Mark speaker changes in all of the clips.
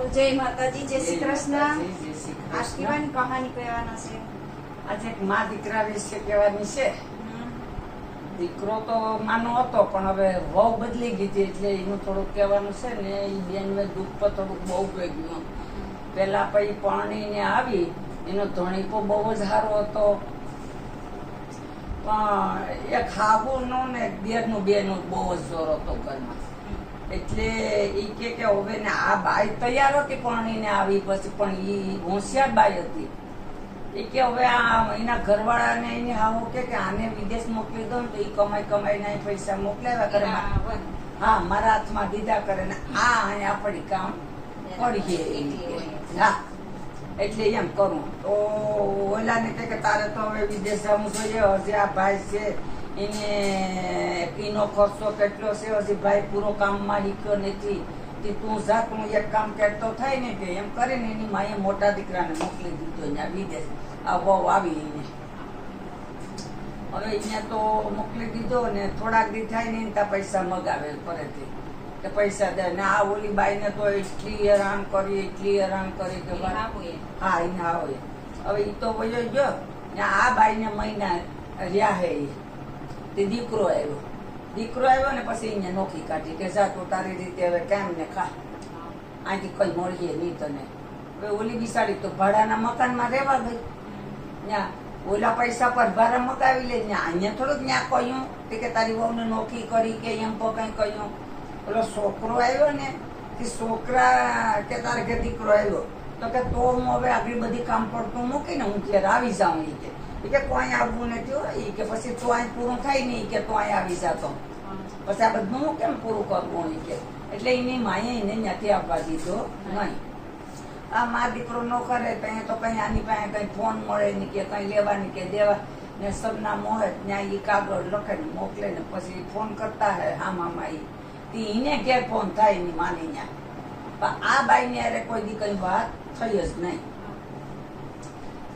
Speaker 1: તો જય માતાજી, જય શ્રી કૃષ્ણ। આજ કહેવાની કહાની કહેવાના છે।
Speaker 2: આજે એક માં દીકરા વિશે કહેવાની છે। દીકરો તો માનો હતો પણ હવે વહુ બદલી ગઈ હતી એટલે એનું થોડુંક કહેવાનું છે ને। એ બેનને દુઃખ પર થોડુંક બહુ ભેગ્યું। પેલા પછી પરણીને આવી, એનો ધણીકો બહુ જ સારો હતો, પણ એક હાબુનો ને એક દેરનું બેનું બહુ જ જોર હતો ઘરમાં। એટલે એ કે હવે ને આ બાઈ તૈયાર હતી પરણીને આવી પછી, પણ એ હોશિયાર બાઈ હતી। એ કે હવે આ એના ઘરવાળાને એને આવું કે આને વિદેશ મોકલી દો ને તો એ કમાઈ કમાઈને પૈસા મોકલાવ્યા કરે, હા મારા હાથમાં દીધા કરે ને આ અહીંયા પડી કામ પડીએ। હા એટલે એમ કરું તો ઓલાને કે તારે તો હવે વિદેશ જવું જોઈએ, હજી આ ભાઈ છે એને એનો ખર્ચો કેટલો છે, હજી ભાઈ પૂરો કામમાં શીખ્યો નથી, તું જા તું એક કામ કરતો થાય ને કે એમ કરીને એની માએ મોટા દીકરાને મોકલી દીધો ત્યાં વિદેશ। આ બહુ આવી એને હવે અહીંયા તો મોકલી દીધો ને થોડાક દી થાય ને ત્યાં પૈસા મગાવે ફરેથી કે પૈસા દે ને આ ઓલી બાઈને તો એટલી હેરાન કરી કે હા એને આવે હવે એ તો વયો ગયો ને આ બાઈને મહિના રહ્યા હે તે દીકરો આવ્યો ને પછી અહીંયા નોખી કાઢી કે જા તું તારી રીતે હવે કેમ ને ખા, અહીંથી કઈ મળીએ નહીં તને। હવે ઓલી બિસાડી તો ભાડાના મકાનમાં રહેવા ગઈ, ત્યાં ઓલા પૈસા પર ભાડા મગાવી લે, અહીંયા થોડુંક ત્યાં કહ્યું કે તારી વહુને નોખી કરી કે એમ કઈ કહ્યું। ઓલો છોકરો આવ્યો ને તે છોકરા કે તારે કે દીકરો આવ્યો તો કે તો હું હવે આગળ બધી કામ પડતું મૂકીને હું ઘેર આવી જાઉં। એ કે કોઈ આવવું નથી હોય કે પછી તો અહીં પૂરું થાય નહીં કે તો અહીં આવી જતો પછી આ બધું હું કેમ પૂરું કરવું કે એટલે એની માએ એને ત્યાંથી આવવા દીધો નહીં। આ મા દીકરો ન કરે તો અહીંયા તો કઈ આની પાસે કઈ ફોન મળે નહીં કે કઈ લેવાની કે દેવા ને સબના મોહે ત્યાં એ કાગળ લખે ને મોકલે ને પછી ફોન કરતા હે હા મામા એને ઘેર ફોન થાય એની માની ત્યાં, પણ આ બાઈને અરે કોઈ દી કઈ વાત થઈ જ નહીં।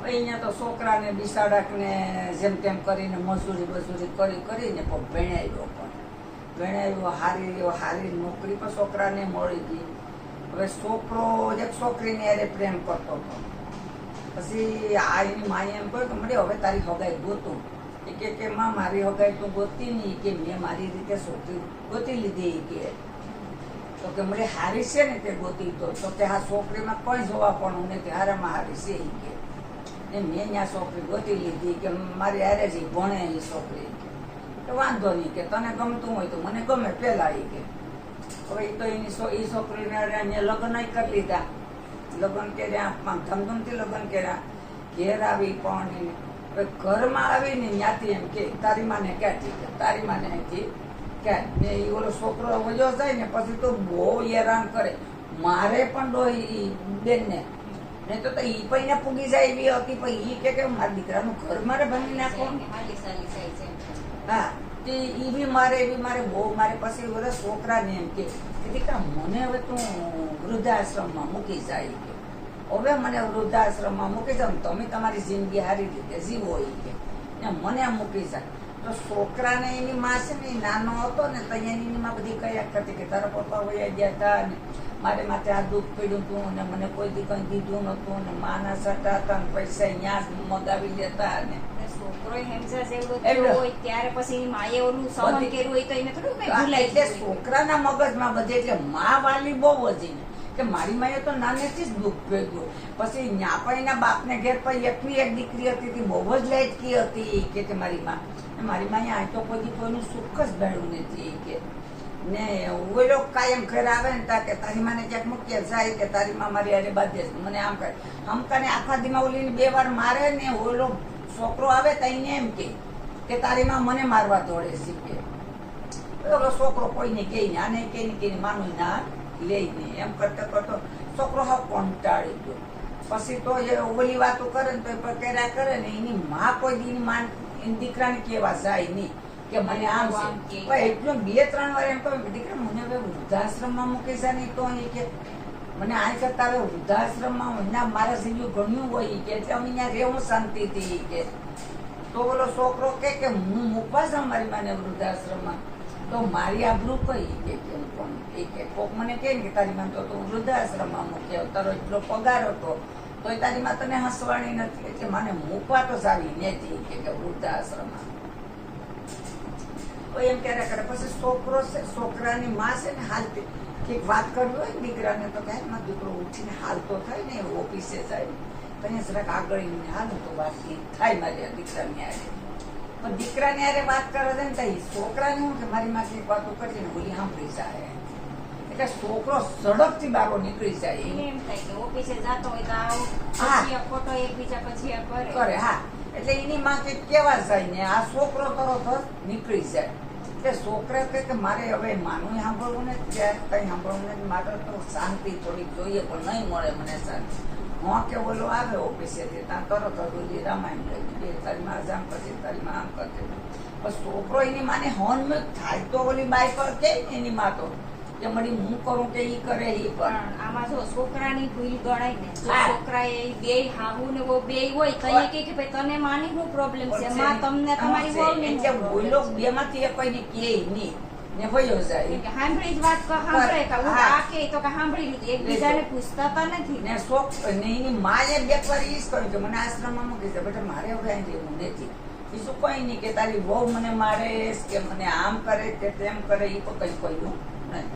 Speaker 2: અહીંયા તો છોકરાને બિસાડાકને જેમ તેમ કરીને મજૂરી કરીને ભણાવ્યો હારી નોકરી પણ છોકરાને મળી ગઈ। હવે છોકરો એક છોકરીને અરે પ્રેમ કરતો હતો, પછી આ એની માએ એમ કહ્યું કે મળે હવે તારી હગાઈ ગોતું। એ કે માં મારી હગાઈ તું ગોતી નહીં કે મેં મારી રીતે છોકરી ગોતી લીધી કે તો કે મળે હારી છે ને તે ગોતી તો કે આ છોકરીમાં કોઈ જોવા પણ નથી, હારામાં હારી છે કે મેં ત્યાં છોકરી ગોતી લીધી કે મારી હારે જ ભણે એ છોકરી કે વાંધો નહીં કે તને ગમતું હોય તો મને ગમે પેલા કે હવે તો એ છોકરીને અહીંયા લગ્ન કરી લીધા, લગ્ન કર્યા ધમધમથી લગ્ન કર્યા, ઘેર આવી પણ ઘરમાં આવીને ત્યાંથી એમ કે તારી માને ક્યાંથી કે તારી માને અહીંથી ક્યાં ને એ ઓલો છોકરો વયો જાય ને પછી તો બહુ હેરાન કરે। મારે પણ ડોહી બેનને નહીં તો ઈ પૈને પૂગી જાય એવી હતી, પણ ઈ કે મારા દીકરાનું ઘર મારે ભણી નાખો, હા તે ઈ બી મારે બહુ મારે પછી બધા છોકરાને એમ કે દીકરા મને હવે તું વૃદ્ધાશ્રમમાં મૂકી જાય કે હવે મને વૃદ્ધાશ્રમમાં મૂકી જાવ, તમે તમારી જિંદગી સારી રીતે જીવો કે મને મૂકી જાય। તો છોકરાને એની માં છે ને નાનો હતો ને ત્યાં એની માં બધી કયા કરતી કે તારા પપ્પા વયા ગયા હતા ને મારે માથે આ દુઃખ પડ્યું હતું ને મને કોઈ દી કઈ દીધું નતું ને માના સટા હતા ને પૈસા અહીંયા જ મગાવી લેતા ને
Speaker 1: છોકરો હેમઝા જેવડો હોય ત્યારે પછી માએ ઓલું સહન કર્યું હોય તો એને થોડું કઈ ભૂલાય।
Speaker 2: એટલે છોકરાના મગજમાં બધે એટલે મા વાલી બહુ વધી ને કે મારી માએ તો નાનેથી જ દુઃખ ભેગ્યું, પછી ન્યાપાઈના બાપને ઘેર પર એકની એક દીકરી હતી તે બહુ જ લાયકી હતી કે મારી માએ આ તો કોઈનું સુખ જ ભેળું નથી કે ને ઓલો કાયમ ઘર આવે ને તા કે તારી માને ક્યાંક મૂકીએ જાય કે તારી માં મારી અરે બાંધે મને આમ કરે આમ કરે આખા દીમાં ઓલીને 2 વાર મારે ને ઓલો છોકરો આવે તો એને એમ કે તારી માં મને મારવા દોડે છે કે ઓલો છોકરો કોઈને કહે ને આને કે માનું ના લે નહીં એમ કરતો છોકરો હા કંટાળી ગયો। પછી તો એ ઓલી વાતો કરે ને તો એ પકેરા કરે ને એની માં કોઈ દી માં દીકરાને કેવા જાય નહીં કે મને આમ છે, એટલું 2-3 વાર એમ કહ્યું દીકરા મને હવે વૃદ્ધાશ્રમમાં મૂકી જાય નહીં તો એ કે મને આ કરતા હવે વૃદ્ધાશ્રમમાં મારા જેવું ઘણું હોય કે એટલે અમે ત્યાં રહેવું શાંતિથી કે તો ઓલો છોકરો કે હું મૂકવા જાઉં મારી માને વૃદ્ધાશ્રમમાં તો મારી આબરૂ કઈ કે કેમ કોણ એ કે કોક મને કહે ને કે તારી માં તો તું વૃદ્ધાશ્રમમાં મૂક્યો તારો એટલો પગાર હતો તોય તારી માં તને હસવાણી નથી એટલે મને મૂકવા તો સારી નથી કે વૃદ્ધાશ્રમમાં તો એમ ક્યારે કરે પછી છોકરો છે છોકરાની માં છે ને હાલતી કંઈક વાત કરવી હોય ને દીકરાને તો કહે માં દીકરો ઉઠીને હાલતો થાય ને ઓફિસે જાય તો અહીંયા જરાક આગળ હાલું તો વાત થાય મારી દીકરાની હારે પણ દીકરાની હારે વાત કરે છે ને તો છોકરાને હું કે મારી માં કંઈક વાતો કરશે ને બોલી સાંભળી જાય એટલે છોકરો સડકથી બહાર નીકળી જાય
Speaker 1: એને એમ થાય કે ઓફિસે જતો હોય તો આવો
Speaker 2: હા.
Speaker 1: પછી આ ખોટો એકબીજા પછી આ કરે
Speaker 2: કરે હા એટલે એની માં કંઈક કેવા જાય ને આ છોકરો તરત જ નીકળી જાય એટલે છોકરા કહે કે મારે હવે માનું સાંભળવું ને ત્યાં કઈ સાંભળવું ને મારે તો શાંતિ થોડીક જોઈએ પણ નહીં મળે મને શાંતિ હું કે બોલો આવે ઓફિસેથી ત્યાં તરત જ ઓલી રામાયણ લઈ દીધી તારી માં આમ કરતી તારી માં આમ કરતી પણ છોકરો એની માને હોનમત થાય તો ઓલી બાઈ પર કે એની માં તો કે મળી હું કરું કે ઈ કરે ઈ પણ
Speaker 1: પણ આમાં જો છોકરાની ભૂલ ગણાય ને જો
Speaker 2: હા.
Speaker 1: છોકરાએ બે હાહુ ને વો બે હોય તો એ કહે કે ભાઈ તને માની શું પ્રોબ્લેમ છે માં તમને તમારી વહુને
Speaker 2: એટલે
Speaker 1: શું
Speaker 2: બોલો
Speaker 1: problem છે?
Speaker 2: બેમાંથી એ કોઈને કહે નહીં ને વયો જાય
Speaker 1: કે સાંભળી જ વાત સાંભળે કે હું
Speaker 2: હા.
Speaker 1: આ કે તો કે સાંભળી લીધી એકબીજાને પૂછતા તો નથી
Speaker 2: ને શોખ ને એની માએ બે વાર ઈ જ કહ્યું કે મને આશ્રમમાં મૂકી દે બેટા મારે હવે અહીં રહેવું નથી બીજું કોઈ નહીં કે તારી વહુ મને મારે કે મને આમ કરે કે તેમ કરે એ તો કઈ કહ્યું નહીં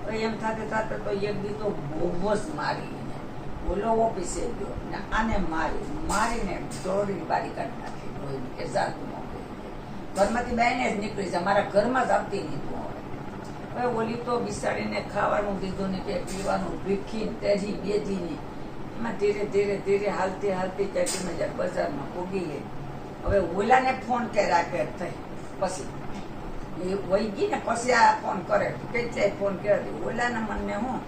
Speaker 2: તો એમ થાતે થાતે તો એક દી તો બહુ જ મારી એને બોલો ઓફિસે ગયો ને આને મારીને દોડીને બારી કાઢી નાખી ડોહીને કે જા તું નોકરી ઘરમાંથી બેને જ નીકળી જાય મારા ઘરમાં જ આવતી નહીં તું હવે ઓલી તો બિસાડીને ખાવાનું દીધું ને કે પીવાનું ભીખીને તેજી બેજીને એમાં ધીરે ધીરે ધીરે હાલતી હાલતી ચાટીમાં જાય બજારમાં પૂગી ગઈ હવે ઓલાને ફોન કર્યા કે થઈ પછી એ વહી ગઈ ને પછી આ ફોન કરે કેટલાય ફોન કર્યા ઓલાના મનને હું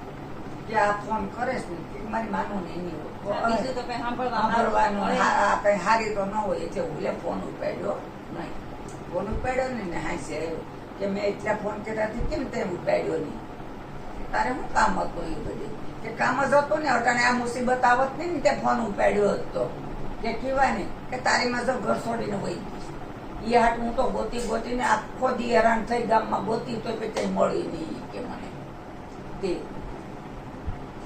Speaker 2: કે આ ફોન કરે છે ને કે મારી માનું ને એની
Speaker 1: બીજું તો કઈ
Speaker 2: સાંભળવાનું
Speaker 1: સાંભળવાનું
Speaker 2: કઈ હારી તો ન હોય એટલે ઓલે ફોન ઉપાડ્યો નહીં ફોન ઉપાડ્યો ને હાંસે આવ્યો કે મેં એટલા ફોન કર્યાથી કેમ તેમ ઉપાડ્યો નહીં તારે શું કામ હતું એ બધી કે કામ જ હતું ને અટાણે આ મુસીબત આવત નહીં ને તે ફોન ઉપાડ્યો હતો કે કહેવાય ને કે તારીમાં જો ઘર છોડીને વહી ગઈ એ હાટ હું તો ગોતીને આખો દી હેરાન થઈ ગામમાં ગોતી તો પછી મળી નહીં કે મને તે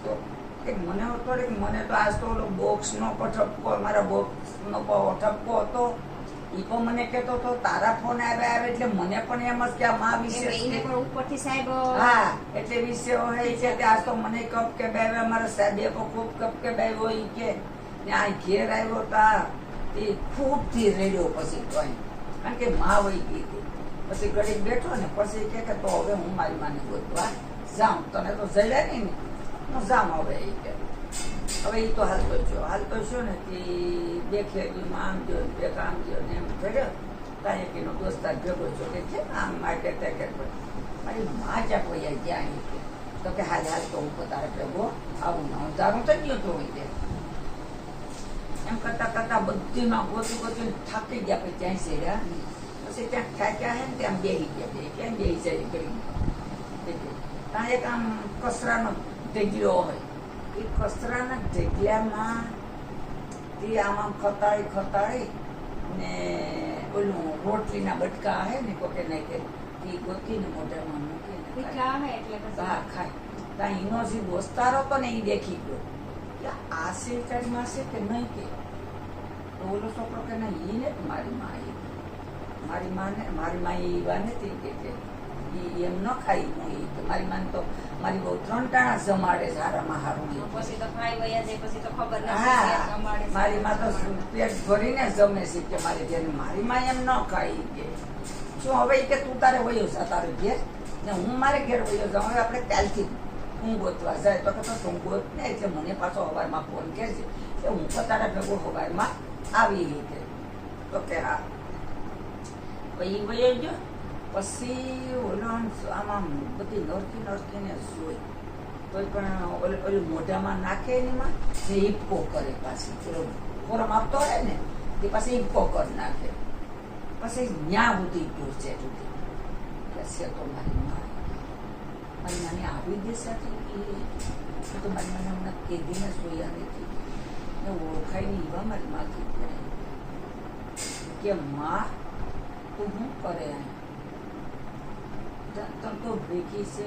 Speaker 2: તો કે મને થોડીક મને તો આજ તો ઓલો બોક્સનો ઠપકો મારા બોક્સનો ઠપકો હતો ઈ પણ મને કહેતો તો તારા ફોન આવ્યા એટલે મને પણ એમ જ કે આ માં વિશે
Speaker 1: એને પણ ઉપરથી સાહેબ
Speaker 2: હા એટલે વિશે હોય છે કે આજ તો મને કપ કે બે મારા સાહેબે પણ ખૂબ કપ કે બે હોય ઈ કે ને આ ઘેર આવ્યો તા તે ખૂબ થી રેડ્યો પછી તો કારણ કે માં વહી ગઈ હતી પછી ઘડીક બેઠો ને પછી કે તો હવે હું મારી માને ગોતવા જાઉં તને તો જડે નહીં ને હું જાઉં હવે એ કે હવે એ તો હાલતો છો ને તે બે ખેતીમાં આમ ગયો બે કામ ગયો ને એમ ફેર્યો ત્યાં એકનો દોસ્તાર ભેગો છો કે છે આમ માટે તે કે મારી માં ચા કોઈ જ્યાં કે તો કે હાલ તો હું તારે ભેગો આવું ના હું તારું થઈ ગયો તો હોય તે એમ કરતા કરતા બધીમાં ગોતી થાકી ગયા પછી ત્યાં સેડ્યા પછી ત્યાં થાક્યા હે ને ત્યાં બેસી ગયા બે ક્યાં બેસી જાય કરી ત્યાં એક આમ કચરાનો ઢેગલો હોય એ કચરાના ઢેગલામાં તે આમ ખતાળી ને ઓલું રોટલીના બટકા હે ને કોકે નહીં કે એ ગોતીને મોઢામાં મૂકીને
Speaker 1: મીઠા આવે એટલે પછી
Speaker 2: હા ખાય ત્યાં એનો જે દોસ્તાર હતો ને એ દેખી ગયો કે આ શેરચારીમાં છે કે નહીં કે તો ઓલો છોકરો કે ના ઈ ને મારી માં એ વા નથી કે ઈ એમ ન ખાઈ હું ઈ કે મારી માને તો મારી બહુ 3 ટાણા જમાડે સારામાં હારું
Speaker 1: પછી તો ખાઈ વયા જાય પછી તો ખબર નથી
Speaker 2: હા
Speaker 1: કે અમારે
Speaker 2: મારી માં તો પેટ ભરીને જમે છે કે મારી ઘેર મારી માં એમ ન ખાઈ કે શું હવે ઈ કે તું તારે વયો જા તારે ઘેર ને હું મારે ઘેર વયો જાઉં હવે આપણે કાલથી હું ગોતવા જાય તો કે તું ગોત ને એટલે મને પાછો હવારમાં ફોન કરજે કે હું તો તારા ભેગો હવારમાં આવી રીતે તો કે હા પછી વયો ગયો પછી ઓલો આમાં બધી નરકીને જોઈ કોઈ પણ ઓલું મોઢામાં નાખે એનીમાં ને હિપકો કરે પાછી પેલો ફોરમ આપતો હોય ને તે પાછી હિપકો કરી નાખે પછી ન્યા સુધી પહોંચે સુધી કે તો મારી માને આવી દેશે તો મારી મને હમણાં કેદીને સોયા નથી ને ઓળખાઈ નહીં એવા મારી માથી કે માં તું શું કરે તમ તો ભૂખી છે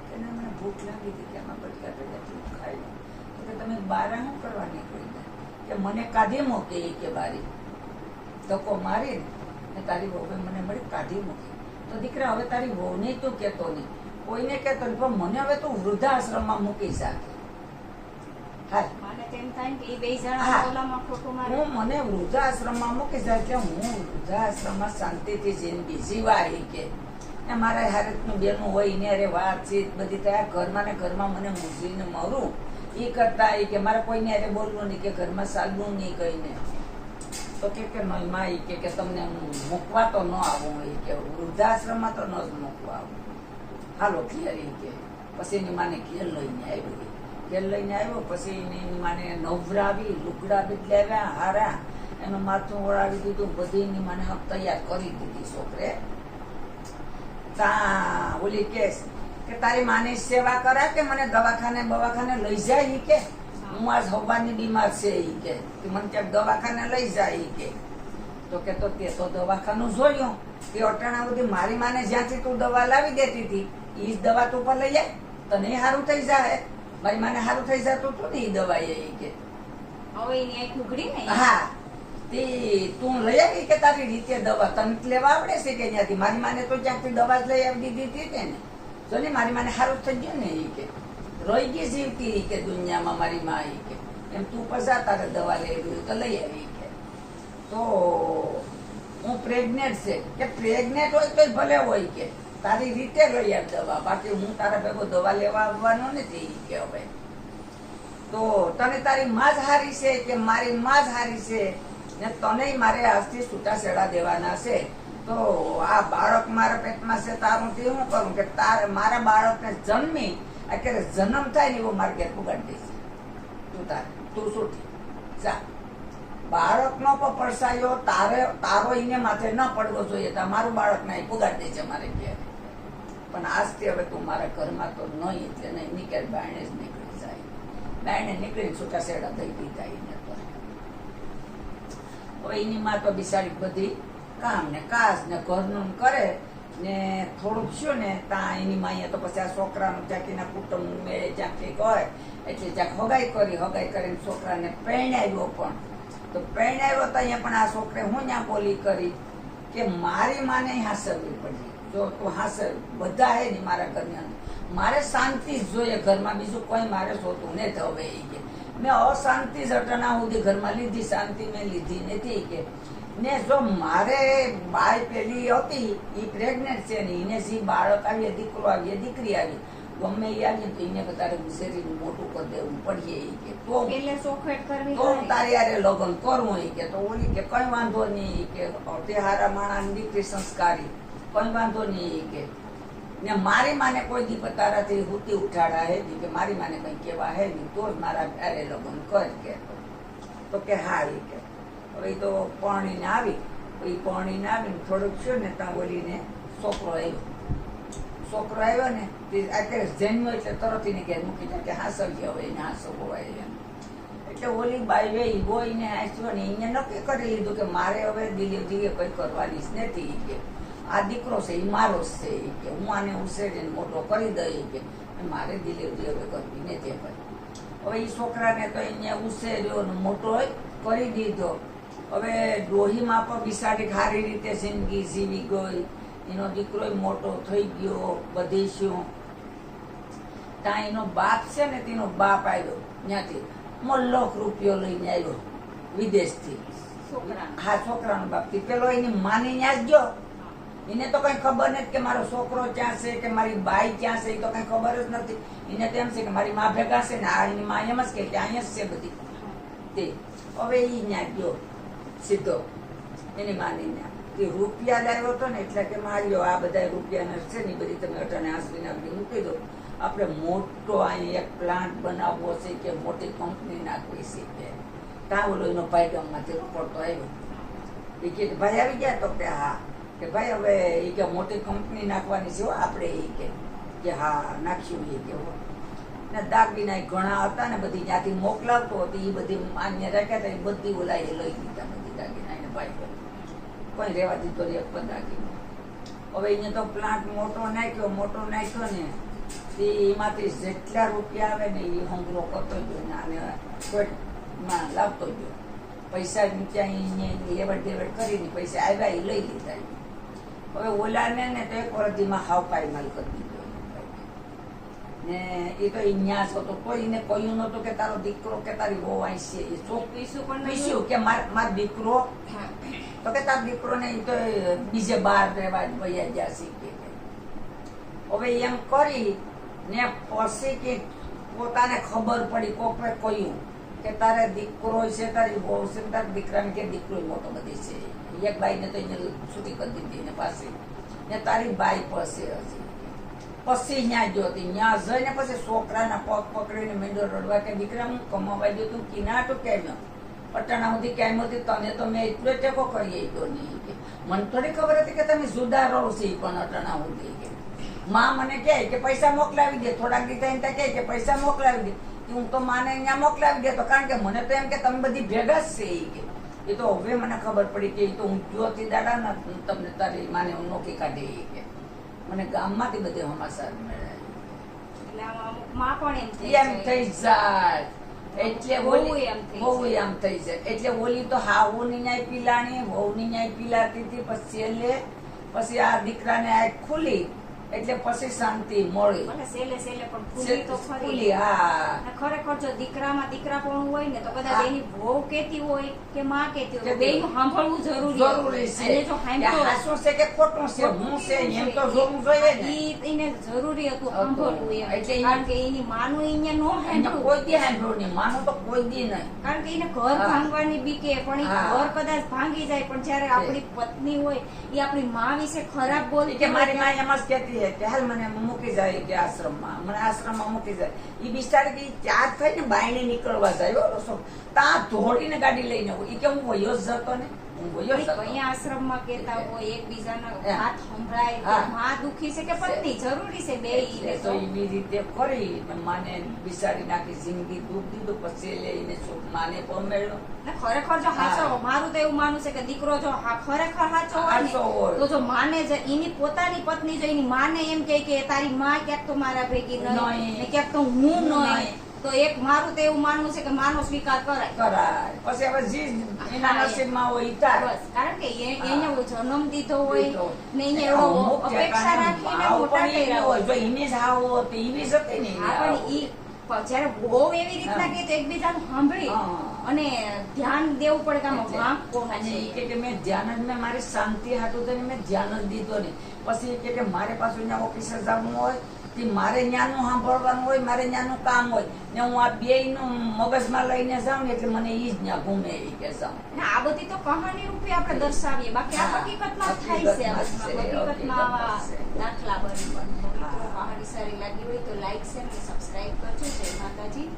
Speaker 2: કે ના મને ભૂખ લાગી હતી કે આમાં બટકા પડ્યા છે ખાઈ લો તો કે તમે બારા શું કરવા નીકળી ગયા કે મને કાઢી મૂકે એ કે બારી ધક્કો મારી ને તારી વહુ મને મળી કાઢી મૂકી તો દીકરા હવે તારી વહુને તું કહેતો નહીં કોઈને કહેતો નહીં પણ મને હવે તું વૃદ્ધાશ્રમમાં મૂકી શકે હા
Speaker 1: મને તેમ થાય કે એ બે જણા
Speaker 2: હા.
Speaker 1: ઓલામાં ખોટું મારે
Speaker 2: હું મને વૃદ્ધાશ્રમમાં મૂકી જાય કે હું વૃદ્ધાશ્રમમાં શાંતિથી જિંદગી જીવાય કે ને મારા હારતનું બેનું હોય ને અરે વાતચીત બધી ત્યાં ઘરમાં ને ઘરમાં મને મૂંઝીને મરું એ કરતા એ કે મારે કોઈને અરે બોલવું નહીં કે ઘરમાં ચાલવું નહીં કહીને તો કે નહીં માં એ કે તમને મૂકવા તો ન આવું એ કે વૃદ્ધાશ્રમમાં તો ન જ મૂકવા આવું હાલો ઘેર એ કે પછી એની માને ઘેર લઈને આવ્યું ઘેર લઈને આવ્યો પછી એની માને નવરાવી લુગડા બદલાવ્યા હારા એનું માથું ઓળાવી દીધું બધી એની માને હક તૈયાર કરી દીધી છોકરે તા ઓલી કેસ કે તારી માની સેવા કરા કે મને દવાખાને લઈ જાય ઈ કે હું આજ હવાની બીમાર છે ઈ કે મને ક્યાંક દવાખાને લઈ જાય ઈ કે તો કે તો તે તો દવાખાનું જોયું કે અટાણા બધી મારી માને જ્યાંથી તું દવા લાવી દેતી હતી ઈ જ દવા તું પર લઈ જાય તને સારું થઈ જાય મારી માને સારું થઈ જતું તું ને ઈ દવા ઈ કે
Speaker 1: હવે એની આંખ ઉઘડી ને
Speaker 2: હા તે તું લઈ આવી કે તારી રીતે દવા તને લેવા આવડે છે કે ત્યાંથી મારી માને તો ક્યાંકથી દવા જ લઈ આવી દીધી હતી ને જો ને મારી માને સારું થઈ ગયું ને એ કે રોઈ ગઈ જીવતી કે દુનિયામાં મારી માં એ કે એમ તું પસા તારે દવા લઈ ગયું તો લઈ આવી કે તો હું પ્રેગ્નેન્ટ છે કે પ્રેગ્નેન્ટ હોય તો ભલે હોય કે તારી રીતે લઈ આવ દવા બાકી હું તારા ભેગો દવા લેવા આવવાનો નથી કે હવે તો તને તારી માં જ હારી છે કે મારી માં જ હારી છે ને તને મારે આજથી છૂટાછેડા દેવાના છે તો આ બાળક મારા પેટમાં છે તારું તે હું કરું કે તારે મારા બાળકને જન્મી અત્યારે જન્મ થાય ને એવો મારે ઘેર પુગાડી દઈશ તું છૂટી જા બાળકનો પણ પડસાયો તારો એને માથે ન પડવો જોઈએ તો મારું બાળક ને પુગાડી દે છે મારે ઘેર પણ આજથી હવે તું મારા ઘરમાં તો નહીં એટલે નહીં નીકળ બાયણે જ નીકળી જાય બાયણે નીકળીને છૂટાછેડા થઈ દીધા એને તો હવે એની માં તો બિચારી બધી કામ ને કાજ ને ઘરનું કરે ને થોડુંક શું ને ત્યાં એની માએ તો પછી આ છોકરાનું ચાકીના કુટુંબ મેળે ચાકી હોય એટલે જ્યાં હગાઈ કરીને છોકરાને પરણાવ્યો પણ તો પરણાવ્યો તો અહીંયા પણ આ છોકરે હું ત્યાં બોલી કરી કે મારી માને હાસવવી પડી જો તું હાસવ બધા હે ને મારા ઘરની અંદર મારે શાંતિ જ જોઈએ ઘરમાં બીજું કોઈ મારે જોતું ને હવે એ કે મેં અશાંતિ જ અટના સુધી ઘરમાં લીધી શાંતિ મેં લીધી નથી કે ને જો મારે બાઈ પેલી હતી એ પ્રેગ્નેન્ટ છે ને એને જે બાળક આવીએ દીકરો આવીએ દીકરી આવી ગમે એ આવી તો એને તારે શરીર મોટું કરી દેવું પડીએ કે તો
Speaker 1: એટલે ચોખવટ કરવી
Speaker 2: તો
Speaker 1: પડે.
Speaker 2: તારે યારે લગ્ન કરવું એ કે તો ઓલી કે કઈ વાંધો નહીં કે તે હારા માણસ દીકરી સંસ્કારી કઈ વાંધો નહીં કે ને મારી માને કોઈ દી તારાથી હુતી ઉઠાડા હે કે મારી માને કઈ કેવા હે નહીં તો જ મારા અરે લગ્ન કર કે તો કે હા એ કે હવે તો પરણીને આવીને થોડુંક છું ને ત્યાં બોલીને છોકરો આવ્યો ને તે અત્યારે જન્મ્યો એટલે તરત એને ઘેર મૂકી જાય કે હાસવજે હવે એને હાસવવાય એમ એટલે ઓલી બાઈ વે બોઈને હાસ્યો ને એને નક્કી કરી લીધું કે મારે હવે ડિલિવરી કઈ કરવાની જ નથી કે આ દીકરો છે એ મારો જ છે કે હું આને ઉછેરીને મોટો કરી દઈ કે મારે ડિલિવરી હવે કરવી નથી હવે એ છોકરાને તો એને ઉછેર્યો ને મોટો કરી દીધો હવે ડોહીમાં પણ બિસાડી સારી રીતે જિંદગી જીવી ગઈ એનો દીકરો મોટો થઈ ગયો બધી શું ત્યાં એનો બાપ છે ને તેનો બાપ આવ્યો ત્યાંથી ₹1,00,000 લઈને આવ્યો વિદેશથી હા છોકરાનો બાપ થી પેલો એની માની ત્યાં જ ગયો એને તો કઈ ખબર નથી કે મારો છોકરો ક્યાં છે કે મારી બાઈ ક્યાં છે એ તો કઈ ખબર જ નથી એને તો એમ છે કે મારી માં ભેગા છે ને આ એની માં એમ જ કે અહીંયા જ છે બધી તે હવે એ ત્યાં ગયો સીધો એની માની ત્યાં તે રૂપિયા લાવ્યો હતો ને એટલે કે માર્યો આ બધા રૂપિયાના છે ને બધી તમે અટાણે આસવીને આપણી મૂકી દો આપણે મોટો અહીં એક પ્લાન્ટ બનાવવો છે કે મોટી કંપની નાખવી છે કે ત્યાં ઓલો એનો પાયગામમાંથી પડતો આવ્યો એ કે ભાઈ આવી ગયા તો કે હા કે ભાઈ હવે એ કે મોટી કંપની નાખવાની છે આપણે એ કે હા નાખ્યું એ કે ને દાગીના ઘણા હતા ને બધી જ્યાંથી મોકલાવતો હતો એ બધી માન્ય રાખ્યા હતા એ બધી ઓલાએ લઈ લીધા બધી દાગીના એને ભાઈ કોઈ રહેવા દીધો એક પણ દાગીના હવે અહીંયા તો પ્લાન્ટ મોટો નાખ્યો ને તે એમાંથી જેટલા રૂપિયા આવે ને એ હંગરો કરતો ગયો ને આને કોઈમાં લાવતો ગયો. પૈસા ત્યાં લેવડ દેવડ કરીને પૈસા આવ્યા એ લઈ લીધા. હવે ઓલાને ને તો એક વર્ષમાં હાવ પાયમાલ કરી દીધો ને એ તો અહીંયા જ હતો. કોઈ એને કહ્યું નતું કે તારો દીકરો કે તારી વહુ અહીં છે. એ પૂછ્યું કે મારો દીકરો તો કે તારો દીકરો ને એ તો બીજે બહાર રહેવા વયા ગયા છે. હવે એમ કરી ને પછી કે પોતાને ખબર પડી કોકે કહ્યું કે તારે દીકરો છે તારી વહુ છે તારા દીકરાને કે દીકરો મોટો બધી છે. એક બાઈને તો અહીંયા છૂટી કરી દીધી ને પાસે ને તારી બાઈ પાસે હજી પછી ત્યાં જો ત્યાં જઈને પછી છોકરાના પગ પકડીને મેંડો રડવા કે દીકરા હું કમાવા ગયો તું કિના તો કેમ પટણા સુધી કેમ હતી તને તો મેં એટલો ટેકો કરી આપ્યો નહીં કે મને થોડી ખબર હતી કે તમે જુદા રહો છો પણ અટણા સુધી કે માં મને કહે કે પૈસા મોકલાવી દે થોડાક દીધા કહે કે પૈસા મોકલાવી દે. હું તો માને અહીંયા મોકલાવી દેતો કારણ કે મને તો એમ કે તમે બધી ભેગા જ છે. એ તો હવે મને ખબર પડી કે એ તો હું જ્યોતિ દાડા ના તમને તારી માને હું નોકી કાઢી કે મને ગામમાંથી બધે સમાચાર મળ્યા એમ થઈ જાય. એટલે બહુ એમ થઈ જાય. એટલે ઓલી તો હાવું ની ન્યાય પીલાણી વહુ ની ન્યાય પીલાતી હતી. પછી આ દીકરાને આ ખુલી એટલે પછી શાંતિ મળી.
Speaker 1: ખરેખર જો દીકરામાં દીકરાપણું હોય ને તો કદાચ એની વહુ કેતી હોય કે માં કેતી હોય બેયનું સાંભળવું જરૂરી છે. જો
Speaker 2: સાચું છે કે ખોટું છે હું છે એમ તો જોવું જોઈએ ને.
Speaker 1: એને જરૂરી હતું સાંભળવું એમ. એટલે કારણ કે એની માનું અહીંયા નો સાંભળવું
Speaker 2: કોઈ દી સાંભળવું નહીં. માનું તો કોઈ દી નહીં.
Speaker 1: કારણ કે એને ઘર ભાંગવાની બીકે પણ એ ઘર કદાચ ભાંગી જાય પણ જયારે આપણી પત્ની હોય એ આપણી માં વિશે ખરાબ બોલી
Speaker 2: કે મારી માં એમ જ કેતી કે હાલ મને મૂકી જાય કે આશ્રમમાં મને આશ્રમમાં મૂકી જાય. એ બિચારી કે ચાર થઈ ને બાયણે નીકળવા જાય ત્યાં ધોડીને ગાડી લઈને હોય. એ કે હું વયો જ જતો ને
Speaker 1: અહીંયા આશ્રમમાં કેતા હોય એકબીજાના હાથ સંભળાય માં દુખી છે કે પત્ની જરૂરી છે બે
Speaker 2: તો એવી રીતે કરી માને બિચારી નાખી જિંદગી દુઃખ દીધું. પછી લઈને માને પમેળ્યો.
Speaker 1: ખરેખર જો સાચો મારું તો એવું માનવું છે કે દીકરો જો ખરેખર સાચો હોય તો જો માને જ એની પોતાની પત્ની જો એની માને એમ કે તારી માં ક્યાંક તો મારા ભેગી નહીં ક્યાંક તો હું નહીં તો એક મારું તો એવું માનવું છે કે માનો સ્વીકાર કરાય.
Speaker 2: પછી હવે જે એના નસીબમાં હોય બસ
Speaker 1: કારણ કે એને જન્મ દીધો હોય ને એને એવો અપેક્ષા રાખીને મોટા કર્યા હોય.
Speaker 2: જો એને જ આવો તો એવી જ હતી ને.
Speaker 1: પણ ઈ જયારે બહુ એવી રીતના કે એકબીજાનું સાંભળી અને ધ્યાન દેવું પડે કે આમાં વાંક કોનો છે.
Speaker 2: કે મેં ધ્યાન જ મેં મારી શાંતિ હાટું તો મેં ધ્યાન જ દીધો ને. પછી કે મારે પાછું અહીંયા ઓફિસે જવાનું હોય મારે ન્યાનું સાંભળવાનું હોય મારે ન્યાનું કામ હોય ને હું આ બે નું મગજમાં લઈને જાઉં ને એટલે મને ઈ જ ન્યા ઘૂમે કે જાઉં.
Speaker 1: આ બધી તો કહાની રૂપે આપણે દર્શાવીએ બાકી આ હકીકતમાં થાય છે. હકીકતમાં આવા દાખલા બની. કહાની સારી લાગી હોય તો લાઈક શેર અને સબસ્ક્રાઇબ કરજો. જય માતાજી.